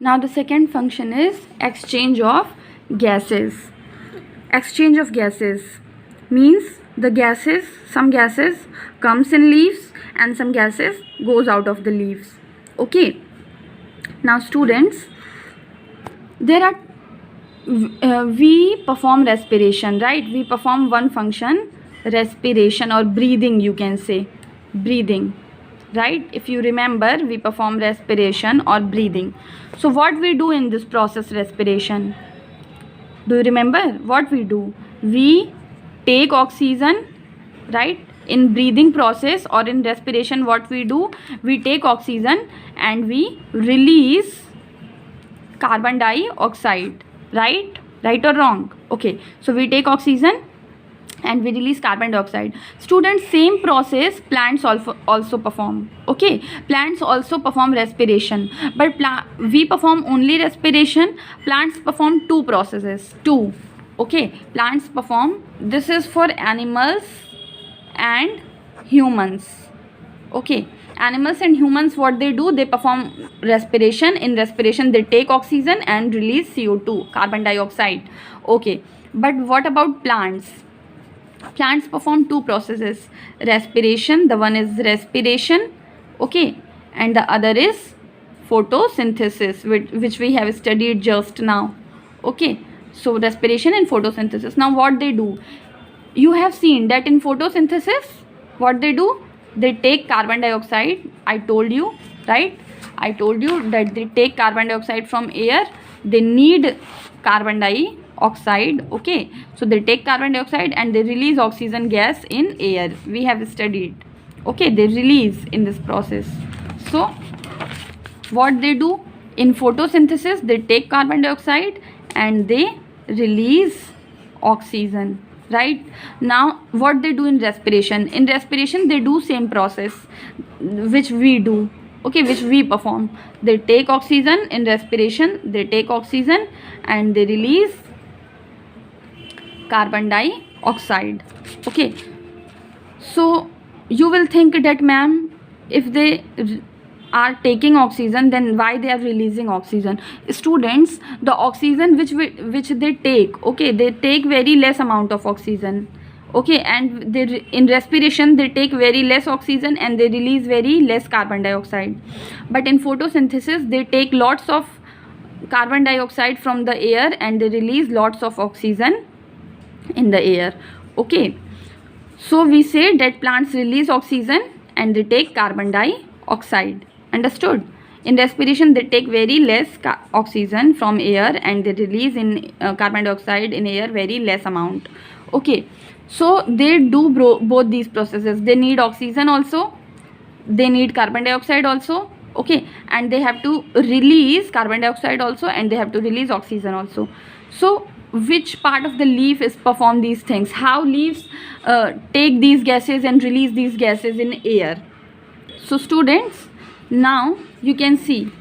Now the second function is exchange of gases. Exchange of gases means the gases, some gases comes in leaves and some gases goes out of the leaves. Okay. Now students, there are we perform respiration, right? We perform one function, respiration or breathing, you can say breathing, right? If you remember, we perform respiration or breathing. So what we do in this process, respiration, do you remember what we do? We take oxygen, right? In breathing process or in respiration, what we do, we take oxygen and we release carbon dioxide, right or wrong? Okay, so we take oxygen and we release carbon dioxide. Students, same process plants also perform. Okay, plants also perform respiration, but we perform only respiration. Plants perform two processes, two. Okay, plants perform, this is for animals and humans. Okay, animals and humans, what they do, they perform respiration. In respiration they take oxygen and release CO2, carbon dioxide. Okay, but what about plants? Plants perform two processes, respiration, the one is respiration, okay, and the other is photosynthesis, which we have studied just now. Okay, so respiration and photosynthesis. Now what they do, you have seen that in photosynthesis what they do, they take carbon dioxide. I told you, right? I told you that they take carbon dioxide from air. They need carbon dioxide. Okay, so they take carbon dioxide and they release oxygen gas in air. We have studied. Okay, they release in this process. So what they do in photosynthesis, they take carbon dioxide and they release oxygen. Right now what they do in respiration, they do same process which we do, okay, which we perform. They take oxygen in respiration, they take oxygen and they release carbon dioxide. Okay, so you will think that, ma'am, if they are taking oxygen, then why they are releasing oxygen? Students, the oxygen which they take, okay, they take very less amount of oxygen, okay, and they in respiration they take very less oxygen and they release very less carbon dioxide. But in photosynthesis they take lots of carbon dioxide from the air and they release lots of oxygen in the air. Okay, so we say that plants release oxygen and they take carbon dioxide. Understood? In respiration they take very less oxygen from air and they release in carbon dioxide in air very less amount. Okay, so they do both these processes. They need oxygen also, they need carbon dioxide also. Okay, and they have to release carbon dioxide also and they have to release oxygen also. So which part of the leaf is perform these things? How leaves take these gases and release these gases in air? So students, now you can see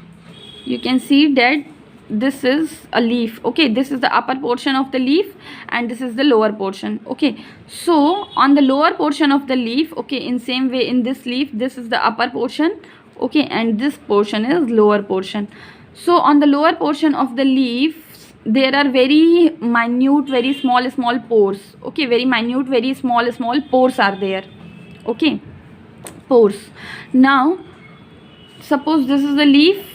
that this is a leaf. Okay, this is the upper portion of the leaf and this is the lower portion. Okay, so on the lower portion of the leaf, okay, in same way in this leaf, this is the upper portion, okay, and this portion is lower portion. So on the lower portion of the leaf there are very minute, very small pores. Okay, very minute, very small pores are there. Okay, pores. Now suppose this is the leaf,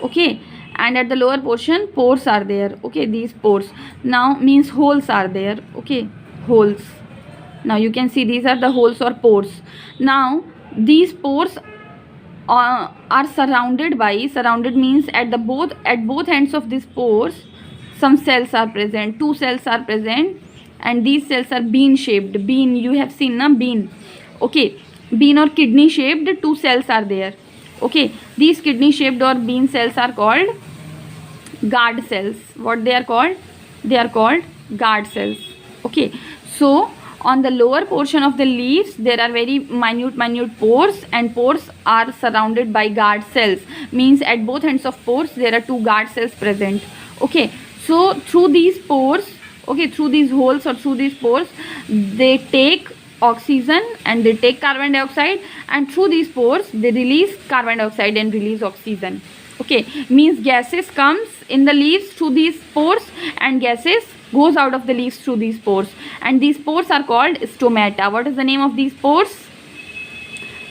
okay, and at the lower portion pores are there. Okay, these pores now means holes are there. Okay, holes. Now you can see these are the holes or pores. Now these pores are surrounded means at both ends of these pores some cells are present, two cells are present, and these cells are bean shaped. Bean, you have seen na, bean. Okay, bean or kidney shaped two cells are there. Okay, these kidney shaped or bean cells are called guard cells. What they are called? They are called guard cells. Okay, so on the lower portion of the leaves there are very minute pores and pores are surrounded by guard cells, means at both ends of pores there are two guard cells present. Okay, so through these pores, okay, through these holes or through these pores they take oxygen and they take carbon dioxide, and through these pores they release carbon dioxide and release oxygen. Okay, means gases comes in the leaves through these pores and gases goes out of the leaves through these pores, and these pores are called stomata. What is the name of these pores?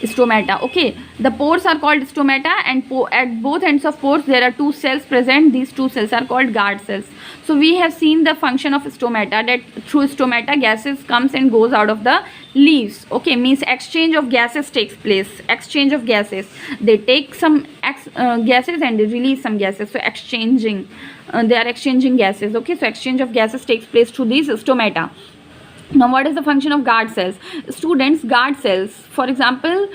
Stomata. Okay, the pores are called stomata, and at both ends of pores there are two cells present. These two cells are called guard cells. So we have seen the function of stomata, that through stomata gases comes and goes out of the leaves. Okay, means exchange of gases takes place. Exchange of gases, they take some gases and they release some gases, so exchanging, they are exchanging gases. Okay, so exchange of gases takes place through these stomata. Now what is the function of guard cells? Students, guard cells, for example,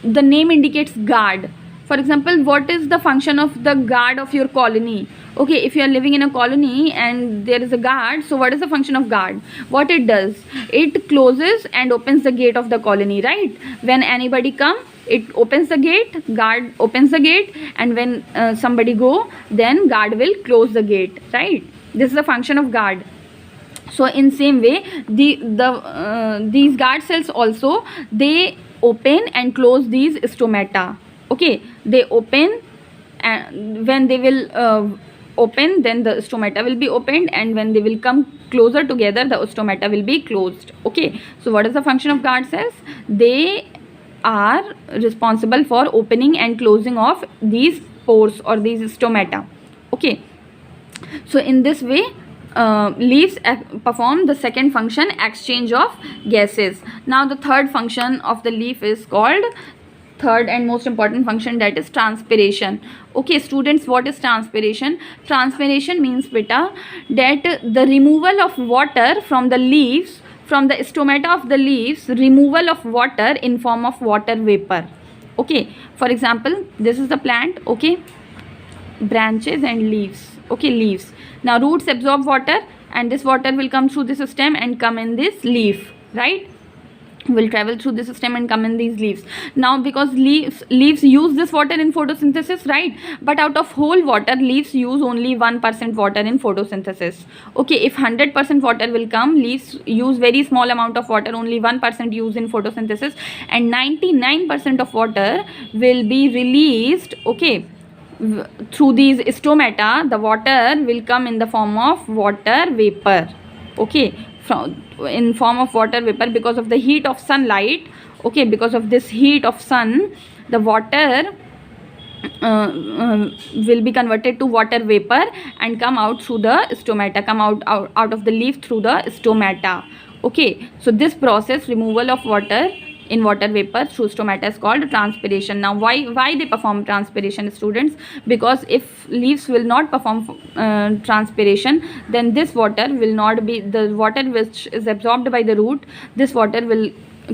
the name indicates guard. For example, what is the function of the guard of your colony? Okay, if you are living in a colony and there is a guard, so what is the function of guard? What it does, it closes and opens the gate of the colony, right? When anybody come, it opens the gate, guard opens the gate, and when somebody go, then guard will close the gate, right? This is the function of guard. So in same way, these guard cells also, they open and close these stomata. Okay, they open, and when they will open, then the stomata will be opened, and when they will come closer together, the stomata will be closed. Okay, so what is the function of guard cells? They are responsible for opening and closing of these pores or these stomata. Okay, so in this way, leaves perform the second function, exchange of gases. Now the third function of the leaf is called, third and most important function, that is transpiration. Okay students, what is transpiration? Transpiration means beta that the removal of water from the leaves, from the stomata of the leaves, removal of water in form of water vapor. Okay, for example, this is the plant. Okay, branches and leaves. Okay, leaves. Now roots absorb water, and this water will come through this stem and come in this leaf, right? Will travel through this stem and come in these leaves. Now because leaves use this water in photosynthesis, right? But out of whole water, leaves use only 1% water in photosynthesis. Okay, if 100% water will come, leaves use very small amount of water, only 1% use in photosynthesis, and 99% of water will be released. Okay, through these stomata, the water will come in the form of water vapor. Okay, in form of water vapor, because of the heat of sunlight. Okay, because of this heat of sun, the water will be converted to water vapor and come out through the stomata, come out of the leaf through the stomata. Okay, so this process, removal of water in water vapor through stomata, is called transpiration. Now why they perform transpiration, students? Because if leaves will not perform transpiration, then this water will not be, the water which is absorbed by the root, this water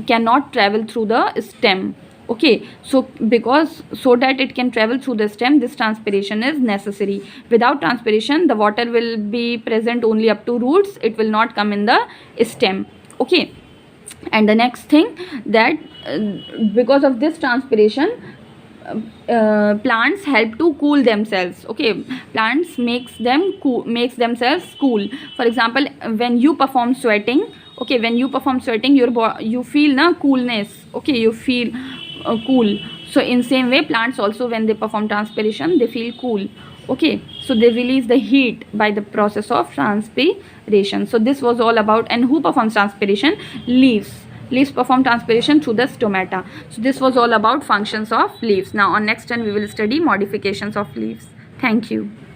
cannot travel through the stem. Okay, so because, so that it can travel through the stem, this transpiration is necessary. Without transpiration, the water will be present only up to roots, it will not come in the stem. Okay, and the next thing, that because of this transpiration, plants help to cool themselves. Okay, plants makes themselves cool. For example, when you perform sweating, okay, when you perform sweating, you feel na coolness. Okay, you feel cool. So in same way, plants also, when they perform transpiration, they feel cool. Okay, so they release the heat by the process of transpiration. So this was all about. And who performs transpiration? Leaves perform transpiration through the stomata. So this was all about functions of leaves. Now on next turn we will study modifications of leaves. Thank you.